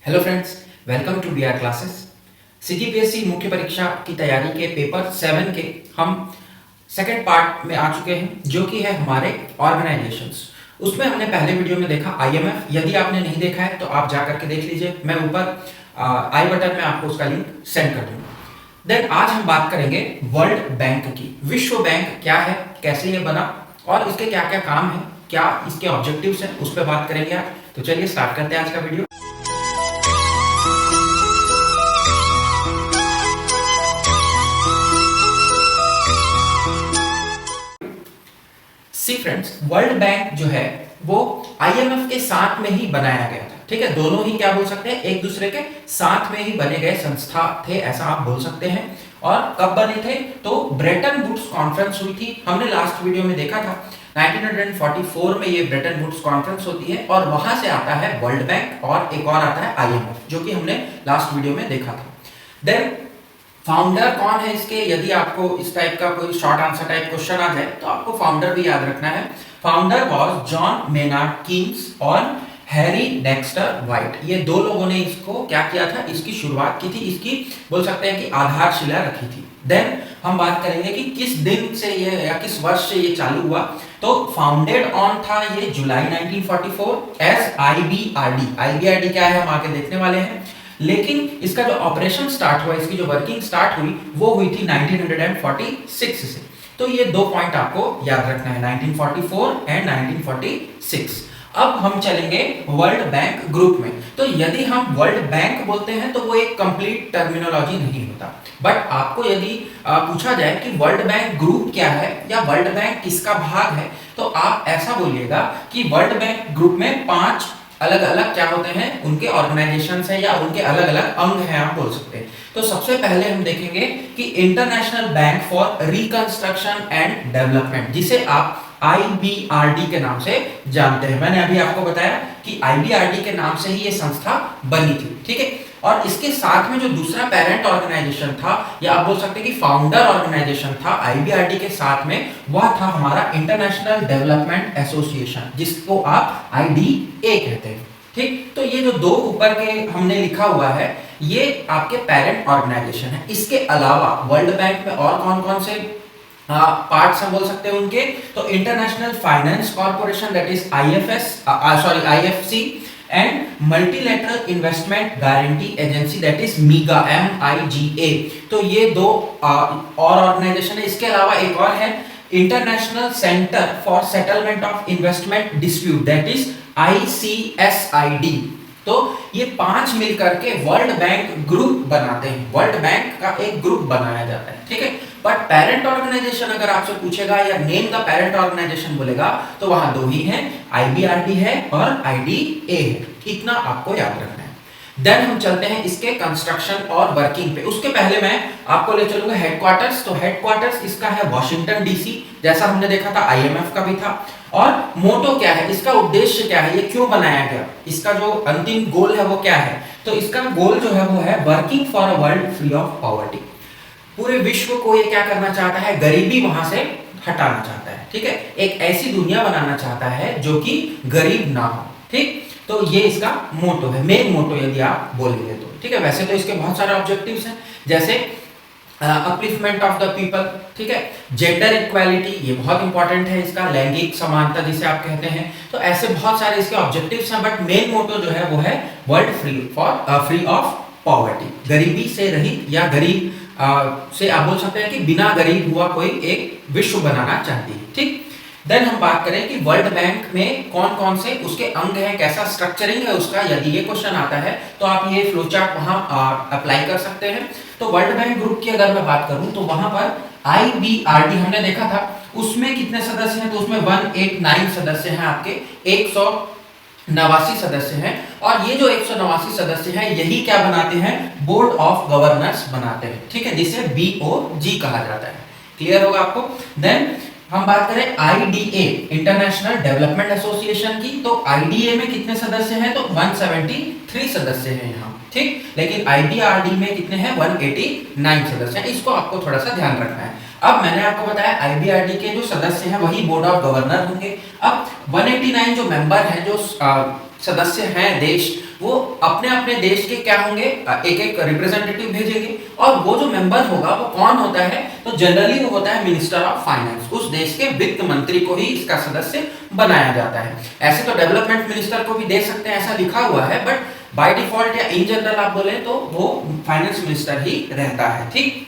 Hello friends, welcome to BR classes. CGPSC मुख्य परीक्षा की तैयारी के पेपर 7 के हम सेकंड पार्ट में आ चुके हैं, जो कि है हमारे ऑर्गेनाइजेशंस। उसमें हमने पहले वीडियो में देखा आईएमएफ। यदि आपने नहीं देखा है तो आप जा करके देख लीजिए, मैं ऊपर आई बटन में आपको उसका लिंक सेंड कर दूंगा। देन आज हम बात करेंगे वर्ल्ड बैंक की। विश्व बैंक क्या है, कैसे ये बना और इसके क्या क्या काम है, क्या इसके ऑब्जेक्टिव्स हैं, उस पर बात करेंगे आज। तो चलिए स्टार्ट करते हैं आज का वीडियो। सी फ्रेंड्स, वर्ल्ड बैंक जो है वो आईएमएफ के साथ में ही बनाया गया था। ठीक है, दोनों ही क्या बोल सकते हैं, एक दूसरे के साथ में ही बने गए संस्था थे, ऐसा आप बोल सकते हैं। और कब बने थे, तो ब्रेटन वुड्स कॉन्फ्रेंस हुई थी। हमने लास्ट वीडियो में देखा था 1944 में ये ब्रेटन वुड्स कॉन्फ्रेंस होती है और वहां से आता है वर्ल्ड बैंक और एक और आता है आईएमएफ, जो कि हमने लास्ट वीडियो में देखा था। देन फाउंडर कौन है इसके, यदि आपको इस टाइप का कोई शॉर्ट आंसर टाइप क्वेश्चन आ जाए तो आपको फाउंडर भी याद रखना है। Founder was John Maynard Keynes और हैरी डेक्स्टर व्हाइट। ये दो लोगों ने इसको क्या किया था, इसकी शुरुआत की थी, इसकी बोल सकते हैं कि आधारशिला रखी थी। देन हम बात करेंगे कि किस दिन से ये या किस वर्ष से ये चालू हुआ। तो फाउंडेड ऑन था ये जुलाई 1944 एज आईबीआरडी। आईबीआरडी क्या है हम आगे देखने वाले हैं, लेकिन इसका जो ऑपरेशन स्टार्ट हुआ, इसकी जो वर्किंग स्टार्ट हुई वो हुई थी 1946 से। तो ये दो पॉइंट आपको याद रखना है, 1944 एंड 1946। अब हम चलेंगे वर्ल्ड बैंक ग्रुप में। तो यदि हम वर्ल्ड बैंक बोलते हैं तो वो एक कंप्लीट टर्मिनोलॉजी नहीं होता, बट आपको यदि पूछा जाए कि वर्ल्ड बैंक ग्रुप क्या है या वर्ल्ड बैंक किसका भाग है, तो आप ऐसा बोलिएगा कि वर्ल्ड बैंक ग्रुप में 5 अलग अलग क्या होते हैं, उनके ऑर्गेनाइजेशंस है या उनके अलग अलग अंग हैं, आप बोल सकते हैं। तो सबसे पहले हम देखेंगे कि international bank for reconstruction and development, जिसे आप आईबीआरडी के नाम से जानते हैं। मैंने अभी आपको बताया कि आईबीआरडी के नाम से ही ये संस्था बनी थी। ठीक है, और इसके साथ में जो दूसरा पेरेंट ऑर्गेनाइजेशन था या आप बोल सकते हैं कि फाउंडर ऑर्गेनाइजेशन था आईबीआरडी के साथ में, वह था हमारा इंटरनेशनल डेवलपमेंट एसोसिएशन, जिसको आप आईडीए कहते हैं। ठीक, तो ये जो दो ऊपर के हमने लिखा हुआ है ये आपके पेरेंट ऑर्गेनाइजेशन है। इसके अलावा वर्ल्ड बैंक में और कौन कौन से पार्ट्स हम बोल सकते हैं उनके, तो international finance corporation that is IFC and multilateral investment guarantee agency that is मीगा MIGA। तो ये दो और ऑर्गेनाइजेशन है। इसके अलावा एक और है international centre for settlement of investment dispute that is ICSID। तो ये 5 मिलकर के वर्ल्ड बैंक ग्रुप बनाते हैं। वर्ल्ड बैंक का एक ग्रुप बनाया जाता है। ठीक है, बट पेरेंट ऑर्गेनाइजेशन अगर आपसे पूछेगा या नेम द पेरेंट ऑर्गेनाइजेशन बोलेगा तो वहां दो ही हैं, आईबीआरडी है और आईडीए है। इतना आपको याद रखना है। देन हम चलते हैं इसके कंस्ट्रक्शन और वर्किंग पे। उसके पहले मैं आपको ले चलूंगा हेडक्वार्टर्स। तो हेडक्वार्टर्स इसका है वॉशिंगटन डीसी, जैसा हमने देखा था आईएमएफ का भी था। और मोटो क्या है, इसका उद्देश्य क्या है, ये क्यों बनाया गया, इसका जो अंतिम गोल है वो क्या है, तो इसका गोल जो है वो है working for a world free of poverty. पूरे विश्व को ये क्या करना चाहता है, गरीबी वहां से हटाना चाहता है। ठीक है, एक ऐसी दुनिया बनाना चाहता है जो कि गरीब ना हो। ठीक, तो ये इसका मोटो है, मेन मोटो यदि आप बोलेंगे तो। ठीक है, वैसे तो इसके बहुत सारे ऑब्जेक्टिव्स हैं, जैसे अपलिफ्टमेंट ऑफ द पीपल। ठीक है, जेंडर इक्वालिटी, ये बहुत इंपॉर्टेंट है इसका, लैंगिक समानता जिसे आप कहते हैं। तो ऐसे बहुत सारे इसके ऑब्जेक्टिव्स हैं, बट मेन मोटो जो है वो है वर्ल्ड फ्री ऑफ पॉवर्टी, गरीबी से रहित या गरीब से आप बोल सकते हैं कि बिना गरीब हुआ कोई एक विश्व बनाना चाहती है। ठीक, देन हम बात करें कि वर्ल्ड बैंक में कौन कौन से उसके अंग हैं, कैसा स्ट्रक्चरिंग है उसका। यदि ये क्वेश्चन आता है तो आप ये फ्लो चार्ट वहां अप्लाई कर सकते हैं। तो वर्ल्ड बैंक ग्रुप की अगर मैं बात करूं तो वहां पर आईबीआरडी हमने देखा था, उसमें कितने सदस्य हैं, तो उसमें 189 सदस्य हैं, आपके 189 सदस्य हैं। और ये जो 189 सदस्य हैं यही क्या बनाते हैं, बोर्ड ऑफ गवर्नर्स बनाते हैं। ठीक है, जिसे BOG कहा जाता है। क्लियर होगा आपको। देन हम बात करें आईडीए, इंटरनेशनल डेवलपमेंट एसोसिएशन की, तो आईडीए में कितने सदस्य हैं, तो 173 सदस्य हैं यहाँ। ठीक, लेकिन आईबीआरडी में कितने हैं, 189 सदस्य हैं। इसको आपको थोड़ा सा ध्यान रखना है। अब मैंने आपको बताया आईबीआरडी के जो सदस्य हैं वही बोर्ड ऑफ गवर्नर होंगे। अब 189 जो मेंबर हैं, जो सदस्य हैं देश, वो अपने अपने देश के क्या होंगे, एक एक रिप्रेजेंटेटिव भेजेंगे, और वो जो मेंबर होगा वो कौन होता है, तो जनरली वो होता है मिनिस्टर ऑफ फाइनेंस, उस देश के वित्त मंत्री को ही इसका सदस्य बनाया जाता है। ऐसे तो डेवलपमेंट मिनिस्टर को भी दे सकते हैं, ऐसा लिखा हुआ है, बट बाय डिफॉल्ट या इन जनरल आप बोले तो वो फाइनेंस मिनिस्टर ही रहता है, ठीक।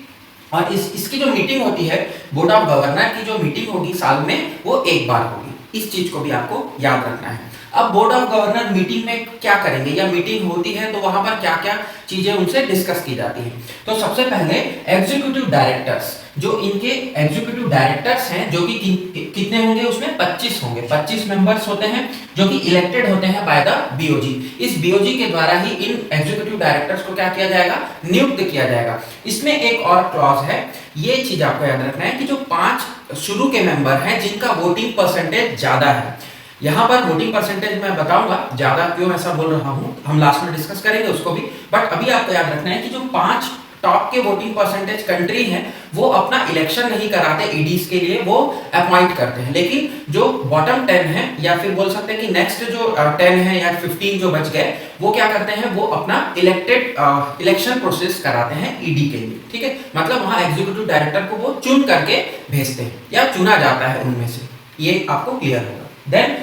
और इसकी जो मीटिंग होती है, बोर्ड ऑफ गवर्नर की जो मीटिंग होगी साल में, वो एक बार होगी, इस चीज को भी आपको याद रखना है। अब बोर्ड ऑफ गवर्नर मीटिंग में क्या करेंगे, या मीटिंग होती है तो वहां पर क्या क्या चीजें उनसे डिस्कस की जाती है। तो सबसे पहले एग्जीक्यूटिव डायरेक्टर्स, जो इनके एग्जीक्यूटिव डायरेक्टर्स हैं, जो कि कितने होंगे, उसमें 25 होंगे, 25 मेंबर्स होते हैं जो कि इलेक्टेड होते हैं बाय द बीओजी। इस बीओजी के द्वारा ही इन एग्जीक्यूटिव डायरेक्टर्स को क्या किया जाएगा, नियुक्त किया जाएगा। इसमें एक और क्लॉज है, ये चीज आपको याद रखना है कि जो 5 शुरू के मेंबर हैं जिनका वोटिंग परसेंटेज ज्यादा है, यहाँ पर वोटिंग परसेंटेज मैं बताऊंगा ज्यादा क्यों ऐसा बोल रहा हूं, हम लास्ट में डिस्कस करेंगे उसको भी, बट अभी आपको याद रखना है कि जो 5 टॉप के वोटिंग परसेंटेज कंट्री हैं, वो अपना इलेक्शन नहीं कराते ईडीज के लिए, वो अपॉइंट करते हैं। लेकिन जो बॉटम 10 है, या फिर बोल सकते हैं कि नेक्स्ट जो 10 है या 15 जो बच गए, वो क्या करते हैं, वो अपना इलेक्शन प्रोसेस कराते हैं ईडी के लिए, ठीक है। मतलब वहां एग्जीक्यूटिव डायरेक्टर को वो चुन करके भेजते हैं या चुना जाता है उनमें से, ये आपको क्लियर होगा। देन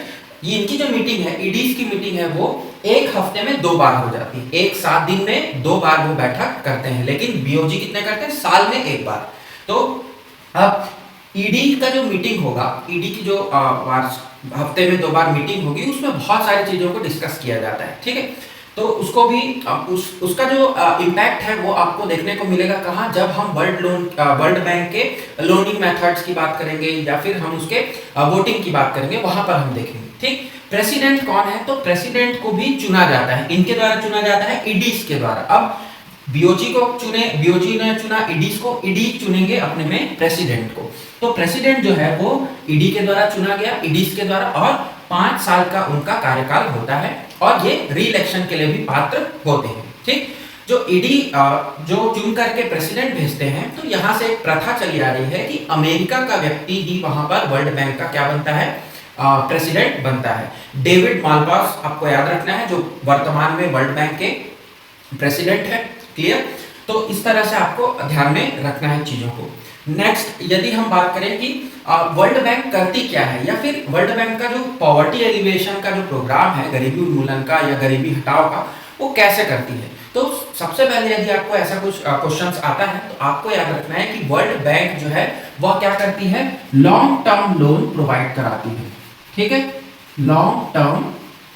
ये इनकी जो मीटिंग है, ईडीज की मीटिंग है, वो एक हफ्ते में 2 बार हो जाती है, एक 7 दिन में 2 बार वो बैठक करते हैं, लेकिन बीओजी कितने करते हैं, साल में 1 बार। तो अब ईडी का जो मीटिंग होगा, ईडी की जो हफ्ते में 2 बार मीटिंग होगी, उसमें बहुत सारी चीजों को डिस्कस किया जाता है, ठीक है। तो उसको भी उसका जो इम्पैक्ट है वो आपको देखने को मिलेगा कहाँ, जब हम वर्ल्ड बैंक के लोनिंग मेथड्स की बात करेंगे, या फिर हम उसके वोटिंग की बात करेंगे, वहां पर हम देखेंगे, ठीक। प्रेसिडेंट कौन है, तो प्रेसिडेंट को भी चुना जाता है, इनके द्वारा चुना जाता है, ईडीज के द्वारा। अब बीओजी को चुने, बीओजी ने चुना ईडीज को, ईडी चुनेंगे अपने में प्रेसिडेंट को। तो प्रेसिडेंट जो है वो ईडी के द्वारा चुना गया, ईडीज के द्वारा, और 5 साल का उनका कार्यकाल होता है, और ये री इलेक्शन के लिए भी पात्र होते हैं, ठीक। जो ईडी जो चुन करके प्रेसिडेंट भेजते हैं, तो यहाँ से एक प्रथा चली आ रही है कि अमेरिका का व्यक्ति ही वहां पर वर्ल्ड बैंक का क्या बनता है, प्रेसिडेंट बनता है। डेविड मालपास आपको याद रखना है, जो वर्तमान में वर्ल्ड बैंक के प्रेसिडेंट है, क्लियर। तो इस तरह से आपको ध्यान में रखना है चीजों को। नेक्स्ट यदि हम बात करें कि वर्ल्ड बैंक करती क्या है, या फिर वर्ल्ड बैंक का जो पॉवर्टी एलिवेशन का जो प्रोग्राम है, गरीबी उन्मूलन का या गरीबी हटाओ का, वो कैसे करती है। तो सबसे पहले यदि आपको ऐसा कुछ क्वेश्चंस आता है, तो आपको याद रखना है कि वर्ल्ड बैंक जो है वह क्या करती है, लॉन्ग टर्म लोन प्रोवाइड कराती है, ठीक है। लॉन्ग टर्म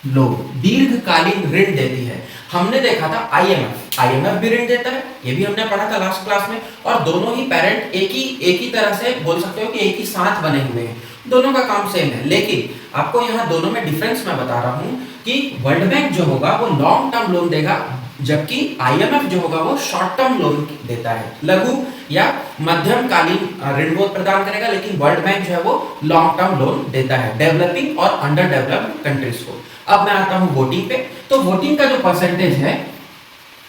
लोन, दीर्घकालीन ऋण देती है। हमने देखा था आईएमएफ भी ऋण देता है, ये भी हमने पढ़ा था लास्ट क्लास में, और दोनों ही पेरेंट एक ही तरह से बोल सकते हो कि एक ही साथ बने हुए हैं, दोनों का काम सेम है। लेकिन आपको यहाँ दोनों में डिफरेंस मैं बता रहा हूँ कि वर्ल्ड बैंक जो होगा वो लॉन्ग टर्म लोन देगा, जबकि आईएमएफ जो होगा वो शॉर्ट टर्म लोन देता है, लघु या मध्यम कालीन ऋण वो प्रदान करेगा, लेकिन वर्ल्ड बैंक जो है वो लॉन्ग टर्म लोन देता है डेवलपिंग और अंडर डेवलप्ड कंट्रीज को। अब मैं आता हूं वोटिंग पे। तो वोटिंग का जो परसेंटेज है,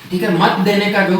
ठीक है, मत देने का जो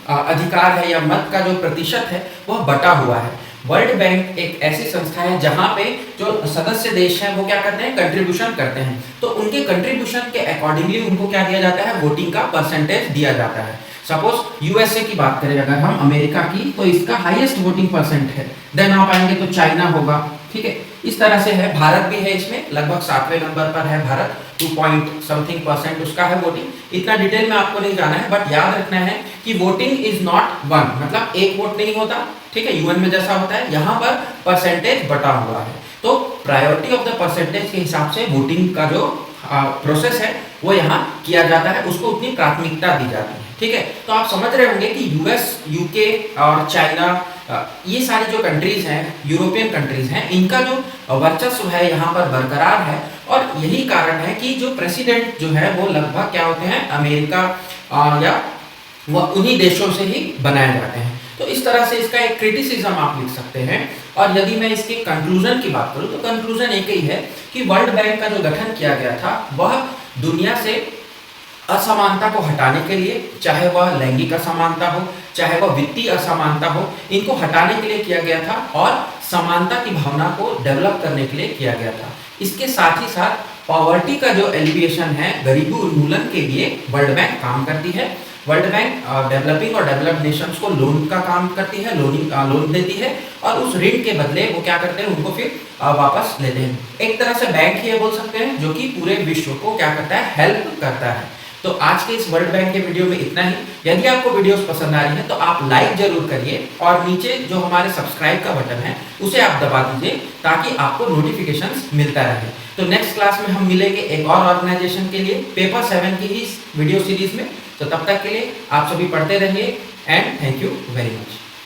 अधिकार है या मत का जो प्रतिशत है वह बटा हुआ है। वर्ल्ड बैंक एक ऐसी संस्था है जहां पे जो सदस्य देश हैं वो क्या करते हैं, कंट्रीब्यूशन करते हैं, तो उनके कंट्रीब्यूशन के अकॉर्डिंगली उनको क्या दिया जाता है, वोटिंग का परसेंटेज दिया जाता है। सपोज यूएसए की बात करें अगर हम, अमेरिका की, तो इसका हाईएस्ट वोटिंग परसेंट है। देन आप आएंगे तो चाइना होगा, ठीक है, इस तरह से है। भारत भी है इसमें, लगभग 7वें नंबर पर है भारत, 2.something% उसका है वोटिंग। इतना डिटेल में आपको नहीं जाना है, बट याद रखना है कि वोटिंग इज नॉट वन, मतलब एक वोट नहीं होता, ठीक है, यूएन में जैसा होता है, यहाँ पर परसेंटेज बटा हुआ है। तो प्रायोरिटी ऑफ द परसेंटेज के हिसाब से वोटिंग का जो प्रोसेस है वो यहाँ किया जाता है, उसको उतनी प्राथमिकता दी जाती है, ठीक है। तो आप समझ रहे होंगे कि यूएस, यूके और चाइना, ये सारी जो कंट्रीज हैं, यूरोपियन कंट्रीज हैं, इनका जो वर्चस्व है यहाँ पर बरकरार है, और यही कारण है कि जो प्रेसिडेंट जो है वो लगभग क्या होते हैं, अमेरिका या वह उन्हीं देशों से ही बनाए जाते हैं। तो इस तरह से इसका एक क्रिटिसिज्म आप लिख सकते हैं। और यदि मैं इसके कंक्लूजन की बात करूं तो कंक्लूजन एक ही है कि वर्ल्ड बैंक का जो गठन किया गया था वह दुनिया से असमानता को हटाने के लिए, चाहे वह लैंगिक असमानता हो, चाहे वह वित्तीय असमानता हो, इनको हटाने के लिए किया गया था, और समानता की भावना को डेवलप करने के लिए किया गया था। इसके साथ ही साथ पॉवर्टी का जो एलिविएशन है, गरीबी उन्मूलन के लिए वर्ल्ड बैंक काम करती है। वर्ल्ड बैंक डेवलपिंग और डेवलप्ड नेशंस को लोन का काम करती है, लोन देती है और उस ऋण के बदले वो क्या करते हैं, उनको फिर वापस लेते हैं। एक तरह से बैंक ही ये बोल सकते हैं जो कि पूरे विश्व को क्या करता है, हेल्प करता है। तो आज के इस वर्ल्ड बैंक के वीडियो में इतना ही। यदि आपको वीडियोस पसंद आ रही हैं तो आप लाइक जरूर करिए और नीचे जो हमारे सब्सक्राइब का बटन है उसे आप दबा दीजिए ताकि आपको नोटिफिकेशंस मिलता रहे। तो नेक्स्ट क्लास में हम मिलेंगे एक और ऑर्गेनाइजेशन के लिए पेपर 7 की ही वीडियो सीरीज में। तो तब तक के लिए आप सभी पढ़ते रहिए and thank you very much.